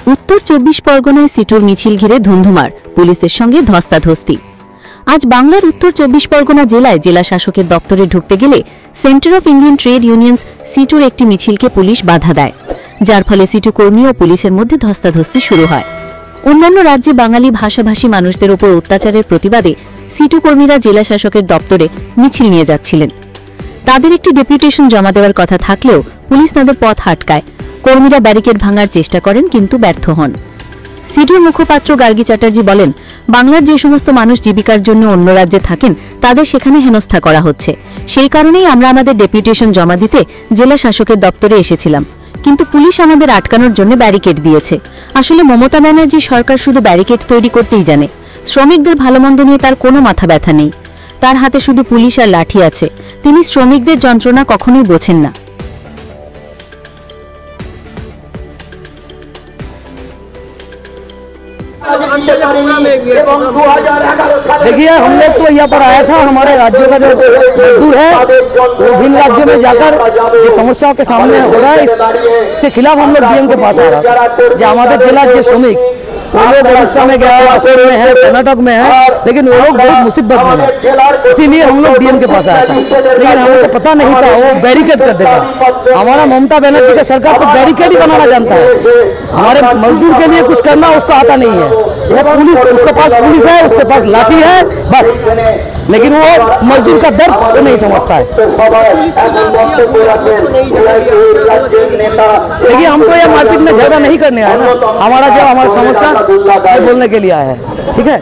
উত্তর 24 পরগনায় সিটুর মিছিল ঘিরে ধুন্ধুমার, পুলিশের সঙ্গে ধস্তাধস্তি। আজ বাংলার উত্তর 24 পরগনা জেলায় জেলা শাসকের দপ্তরে ঢুকতে গেলে centre of Indian trade unions সিটুর একটি মিছিলকে পুলিশ বাধা দেয়, যার ফলে সিটু কর্মী ও পুলিশের মধ্যে ধস্তাধস্তি শুরু হয়। অন্যান্য রাজ্যে বাঙালি ভাষাভাষী মানুষদের উপর অত্যাচারের প্রতিবাদে সিটু কর্মীরা জেলা শাসকের দপ্তরে মিছিল নিয়ে যাচ্ছিলেন। তাদের একটি ডেপুটেশন জমা দেওয়ার কথা থাকলেও পুলিশ তাদের পথ আটকায়। কর্মীরা ব্যারিকেড ভাঙার চেষ্টা করেন কিন্তু ব্যর্থ হন। সিটুর মুখপাত্র গার্গী চ্যাটার্জি বলেন, বাংলার যে সমস্ত মানুষ জীবিকার জন্য অন্য রাজ্যে থাকেন তাদের সেখানে হেনস্থা করা হচ্ছে। সেই কারণেই আমরা আমাদের ডেপুটেশন জমা দিতে জেলা শাসকের দপ্তরে এসেছিলাম, কিন্তু পুলিশ আমাদের আটকানোর জন্য ব্যারিকেড দিয়েছে। আসলে মমতা ব্যানার্জি সরকার শুধু ব্যারিকেড তৈরি করতেই জানে, শ্রমিকদের ভালো মন্দ নিয়ে তার কোনো মাথা ব্যথা নেই। তার হাতে শুধু পুলিশ আর লাঠি আছে। তিনি শ্রমিকদের যন্ত্রণা কখনোই বোঝেন না। देखिए, हम लोग तो यहाँ पर आया था, हमारे राज्य का जो मजदूर है वो भिन्न राज्यों में जाकर जो समस्याओं के सामने हो रहा है इसके खिलाफ हम लोग डीएम के पास आ रहा था। जो हमारे जिला के श्रमिक वो लोग उड़ीसा में गया, असम में है, कर्नाटक में है, लेकिन वो लोग बहुत मुसीबत में है, इसीलिए हम लोग डीएम के पास आया था। लेकिन हमको पता नहीं था वो बैरिकेड कर देगा। हमारा ममता बनर्जी का सरकार तो बैरिकेड ही बनाना जानता है, हमारे मजदूर के लिए कुछ करना उसको आता नहीं है। वो पुलिस, उसके पास पुलिस है, उसके पास लाठी है बस, लेकिन वो मजदूर का दर्द वो नहीं समझता है। देखिए, हम तो ये मारपीट में झगड़ा नहीं करने आए ना, हमारा जो हमारा समस्या बोलने के लिए आया है, ठीक है।